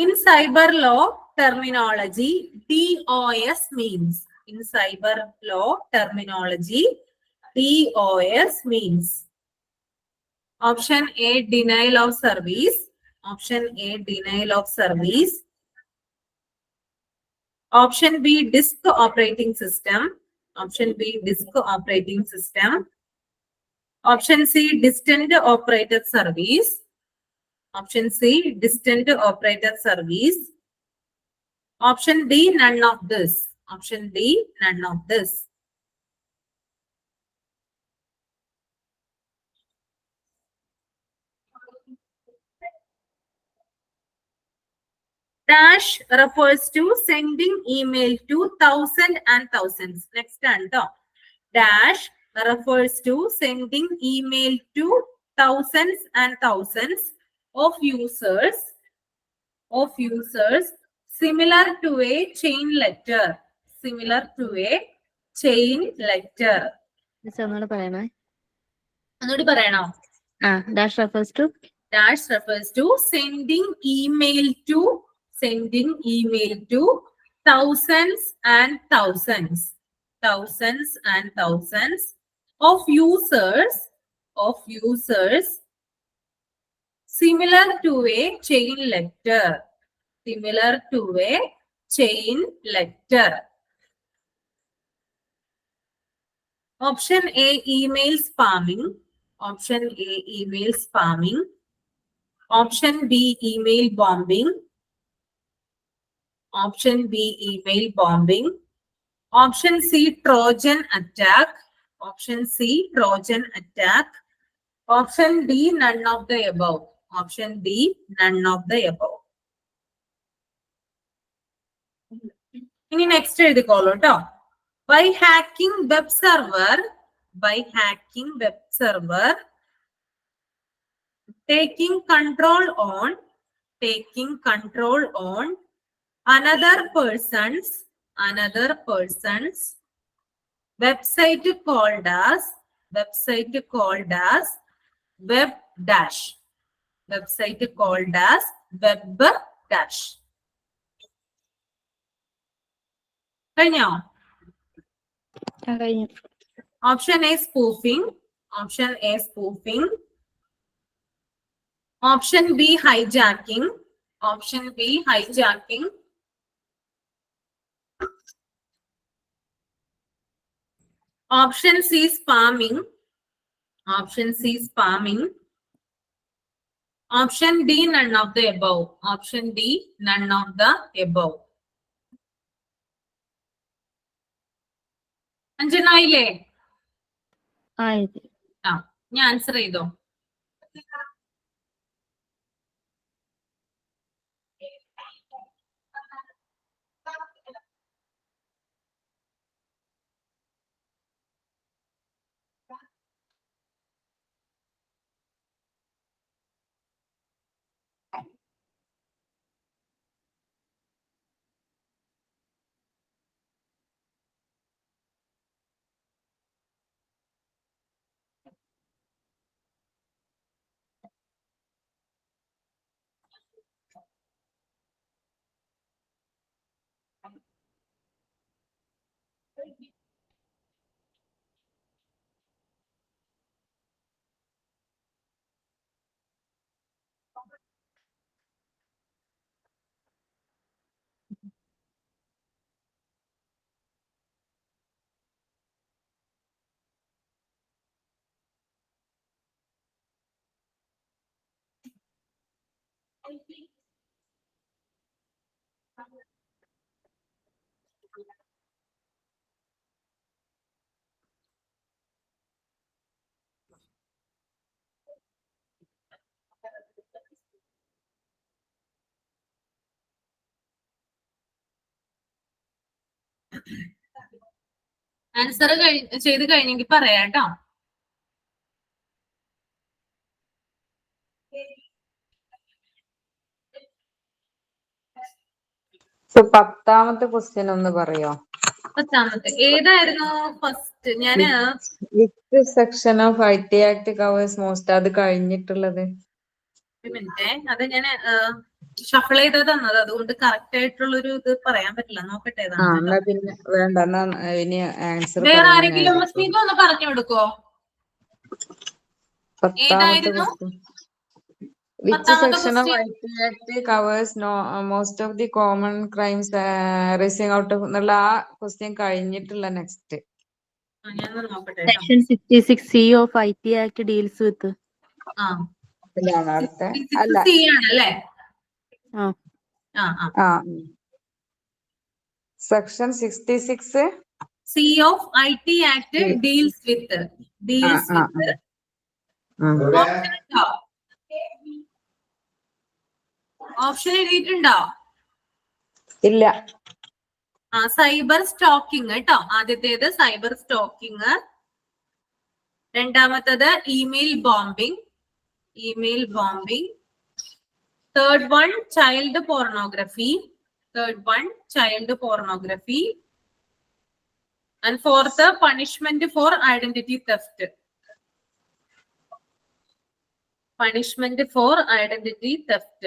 in cyber law terminology, DOS means. In cyber law terminology, DOS means. Option A, denial of service. Option A, denial of service. Option B, disk operating system. Option B, disk operating system. Option C, distant operator service. Option C, distant operator service. Option D, none of this. Option D, none of this. Dash refers to sending email to thousands and thousands. Next one. Dash refers to sending email to thousands and thousands of users similar to a chain letter. Chain letter. Miss ഒന്നുകൂടെ പറയണേ. ഒന്നുകൂടി പറയണോ? Dash refers to Dash refers to sending email to thousands and thousands of users similar to a chain letter. Option A, email spamming. Option B, email bombing. Option C, Trojan attack. Option D, none of the above. ഇനി next എഴുതിക്കോളൂ കേട്ടോ. By hacking web server, taking control on another person's website called as web dash. കഴിഞ്ഞോ? കഴിഞ്ഞു. Option A, spoofing. Option B, hijacking. Option C, spamming. Option D, none of the above. അഞ്ജനായില്ലേ? ആയത്. ഞാൻ answer ചെയ്തോ? Answer ചെയ്ത് കഴിഞ്ഞെങ്കിൽ പറയാട്ടോ. പത്താമത്തെ question ഒന്ന് പറയോ? പത്താമത്തെ ഏതായിരുന്നു ഫസ്റ്റ്? ഞാന് which section of IT act covers most, അത് കഴിഞ്ഞിട്ടുള്ളത്. ഒരു മിനിറ്റ്, അത് ഞാൻ ഷഫിൾ ചെയ്ത് തന്നത്, അതുകൊണ്ട് കറക്റ്റ് ആയിട്ടുള്ളൊരു ഇത് പറയാൻ പറ്റില്ല. നോക്കട്ടെ. എന്നാ പിന്നെ വേണ്ട, എന്നാ ഇനി ആൻസർ വേറെ ആരെങ്കിലും ഒന്ന് പറഞ്ഞു കൊടുക്കോ? പത്താമത്തെ question which section of IT act covers most of the common crimes arising out of എന്നുള്ള ആ ക്വസ്റ്റ്യൻ കഴിഞ്ഞിട്ടുള്ള next. Section 66C of IT act deals with. അടുത്ത അല്ല, section 66C of IT act deals with. Option എഴുതിയിട്ടുണ്ടോ? ഇല്ല. Cyber stalking കേട്ടോ. ആദ്യത്തേത് cyber stalking, രണ്ടാമത്തത് email bombing. Third one child pornography. And fourth, punishment for identity theft. Punishment for identity theft.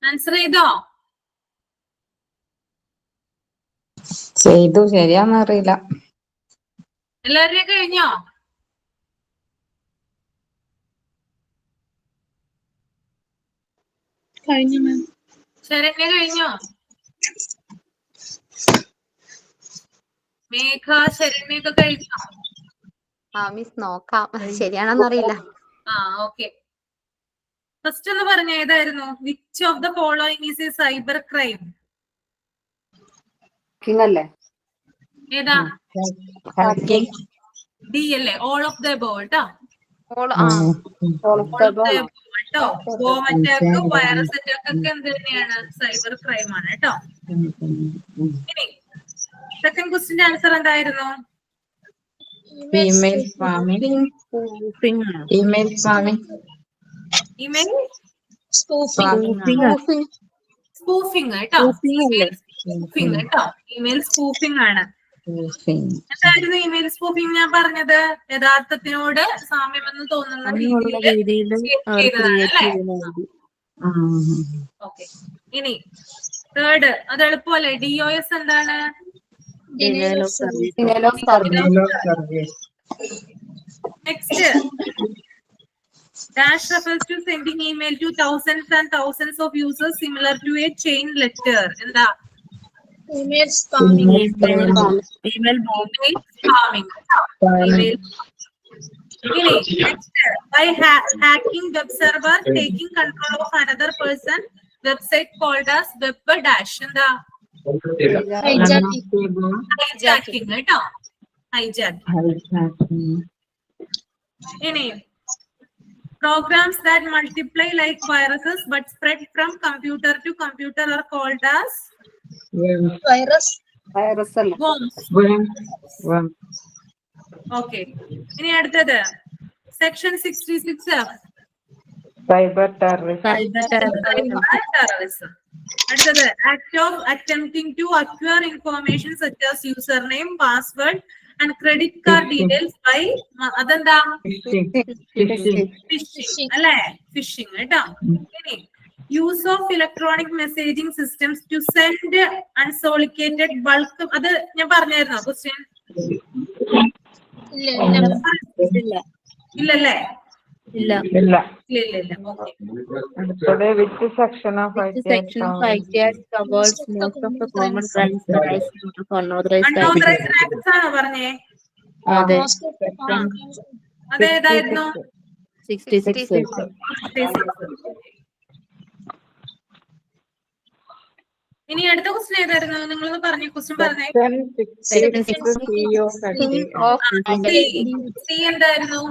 Answer ചെയ്തോ? ചെയ്തു, ശരിയാന്നറിയില്ല. എല്ലാവരുടെയും കഴിഞ്ഞോ? കഴിഞ്ഞു മാം. ശരണ്യ കഴിഞ്ഞോ? മേഘ, ശരണ്യൊക്കെ കഴിഞ്ഞോ? മിസ് നോക്കാം, ശരിയാണെന്നറിയില്ല. ഓക്കെ. ഫസ്റ്റ് ഒന്ന് പറഞ്ഞ ഏതായിരുന്നു? Which of the following is A cyber crime? അല്ലേ? ഏതാ? Hacking. ഡി അല്ലേ? ഓൾ ഓഫ് ദ എബോവ് കേട്ടോ. ബോംബ് അറ്റാക്ക്, വൈറസ് അറ്റാക്ക് ഒക്കെ എന്ത് തന്നെയാണ്? സൈബർ ക്രൈം ആണ് കേട്ടോ. ഇനി സെക്കൻഡ് ക്വസ്റ്റിന്റെ ആൻസർ എന്തായിരുന്നു? Email spamming. Email spamming. Email spoofing. Spoofing കേട്ടോ. സ്പൂഫിംഗ് കേട്ടോ. ഇമെയിൽ സ്പൂഫിംഗ് ആണ്. എന്തായിരുന്നു ഇമെയിൽ സ്പൂഫിംഗ്? ഞാൻ പറഞ്ഞത് യഥാർത്ഥത്തിനോട് സാമ്യമെന്ന് തോന്നുന്ന രീതിയിൽ ചെയ്തതാണ് അല്ലേ? ഓക്കെ. ഇനി തേർഡ്, അത് എളുപ്പമല്ലേ? DOS എന്താണ്? Next, dash refers to sending email to thousands and thousands of users similar to a chain letter. എന്താ? Email spamming. Email spamming. Email. Ini, next, by hacking web server, taking control of another person, website called as web dash. എന്താ? Hijacking കേട്ടോ. Hijacking. Ini, programs that multiply like viruses but spread from computer to computer are called as virus. Virus അല്ല. worms. Okay, ഇനി അടുത്തത് section 66F. Cyber terrorism. Terrorism. അടുത്തത് act of attempting to acquire information such as user name, password and credit card details by അതെന്താ phishing അല്ലെ, phishing കേട്ടോ. ഇനി use of electronic messaging systems to send unsolicited bulk, അത് ഞാൻ പറഞ്ഞായിരുന്നോ question? ഇല്ലല്ലേ? ഇല്ല. ഇല്ല. ഓക്കെ, അടുത്തത് which section of Which IT section of IT Act covers most of the common crimes arising out of unauthorized unauthorised activity? Acts ആണോ പറഞ്ഞേ? അതെ. അതേതായിരുന്നു? 66. ഇനി അടുത്ത ക്വസ്റ്റ്യൻ ഏതായിരുന്നു? നിങ്ങളൊന്ന് പറഞ്ഞേ, ക്വസ്റ്റ്യൻ പറഞ്ഞേ. Section 66 സി എന്തായിരുന്നു?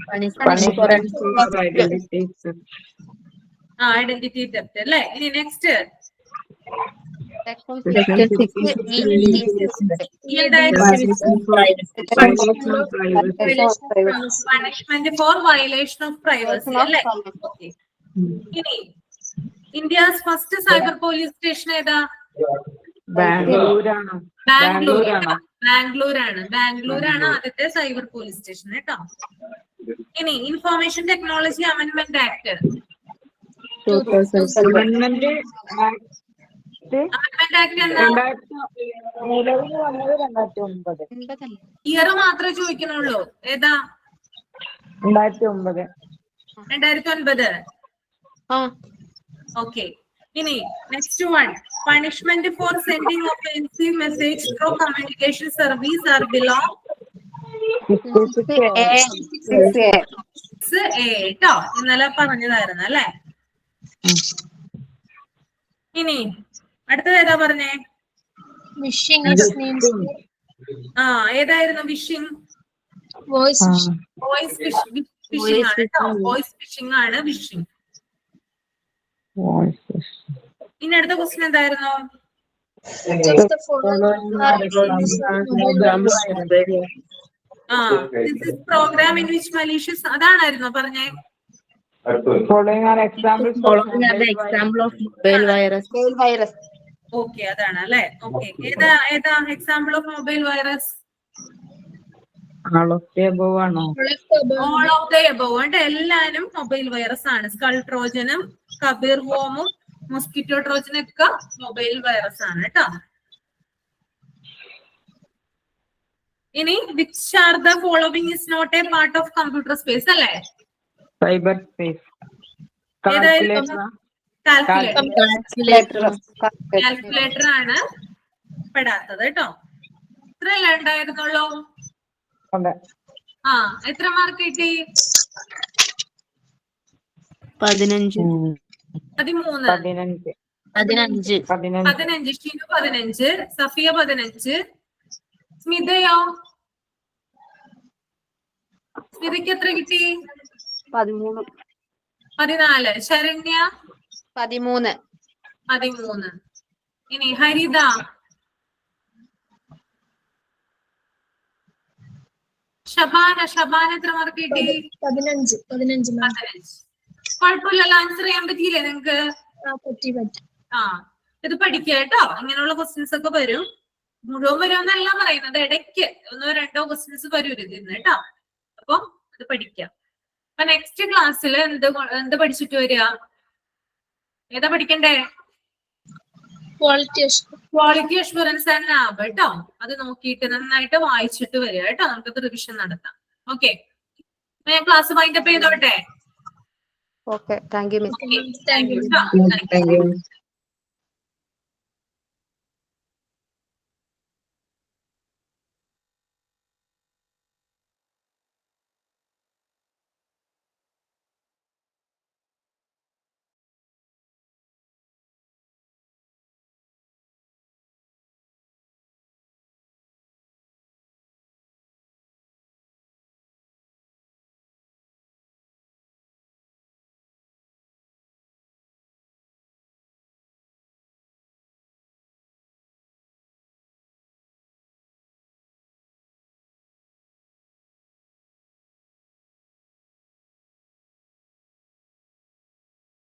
Punishment for identity theft. Identity theft അല്ലേ. ഇനി next Section 66 punishment for violation of privacy അല്ലേ. Okay. ഇനി India's first cyber police station ഏതാ? ബാംഗ്ലൂരാണ്. ബാംഗ്ലൂരാണ് ആദ്യത്തെ സൈബർ പോലീസ് സ്റ്റേഷൻ കേട്ടോ. ഇനി information technology amendment act. Amendment act എന്താ? നിലവിൽ വന്നത് 2009. ഇയർ മാത്രമേ ചോദിക്കുന്നുള്ളൂ. ഏതാ? 2009. 2009. ഓക്കെ. ഇനി next one, punishment for sending offensive message through communication service are belong കേട്ടോ. ഇന്നലെ പറഞ്ഞതായിരുന്നു അല്ലെ. ഇനി അടുത്തത് ഏതാ പറഞ്ഞേ? Wishing is names. ഏതായിരുന്നു? വിഷിംഗ്. Voice. വോയിസ് ഫിഷിംഗ് ആണ് കേട്ടോ. വോയിസ് ഫിഷിംഗ് ആണ് വിഷിംഗ്. ഇനി അടുത്ത ക്വസ്റ്റ്യൻ എന്തായിരുന്നു? Which of the following are examples of mobile virus? This is program in which malicious, അതാണായിരുന്നോ പറഞ്ഞേ? Following are examples Following are the example of mobile virus. Okay, അതാണ് അല്ലെ. Okay, ഏതാ example of mobile virus? all of the above ആണോ? All of the above ഉണ്ട്. എല്ലാരും mobile virus ആണ്. Skull ട്രോജനും Cabir വോമും മോസ്കിറ്റോ ട്രോജനും ഒക്കെ മൊബൈൽ വൈറസ് ആണ് കേട്ടോ. ഇനി which are the following is not a part of computer space അല്ലേ? Cyber space. കാൽക്കുലേറ്റർ ആണ് പെടാത്തത് കേട്ടോ. ഇത്രയല്ല ഉണ്ടായിരുന്നുള്ളൂ. എത്ര മാർക്ക് കിട്ടി? 15. 15. ഷിനു 15, സഫിയ 15, സ്മിതയോ? സ്മിതയ്ക്ക് എത്ര കിട്ടി? 14. ശരണ്യ 13. ഇനി ഹരിത? ഷബാന എത്ര മാർക്ക് കിട്ടി? 15. കുഴപ്പമില്ലല്ലോ, ആൻസർ ചെയ്യാൻ പറ്റിയില്ലേ നിങ്ങക്ക്? ഇത് പഠിക്കുക കേട്ടോ. ഇങ്ങനെയുള്ള ക്വസ്റ്റ്യൻസ് ഒക്കെ വരും. മുഴുവൻ വരുമെന്നല്ല പറയുന്നത്, ഇടയ്ക്ക് 1-2 ക്വസ്റ്റ്യൻസ് വരും ഇതിന്ന് കേട്ടോ. അപ്പൊ ഇത് പഠിക്കാം. അപ്പൊ നെക്സ്റ്റ് ക്ലാസ്സിൽ എന്ത് പഠിച്ചിട്ട് വരിക? ഏതാ പഠിക്കണ്ടേ? ക്വാളിറ്റി അഷ്വറൻസ് ആൻഡ് ലാബ് കേട്ടോ. അത് നോക്കിയിട്ട് നന്നായിട്ട് വായിച്ചിട്ട് വരിക കേട്ടോ. നമുക്കത് റിവിഷൻ നടത്താം. ഓക്കെ, ഞാൻ ക്ലാസ് വൈൻഡപ്പ് ചെയ്തോട്ടെ. Okay, thank you miss. Thank you.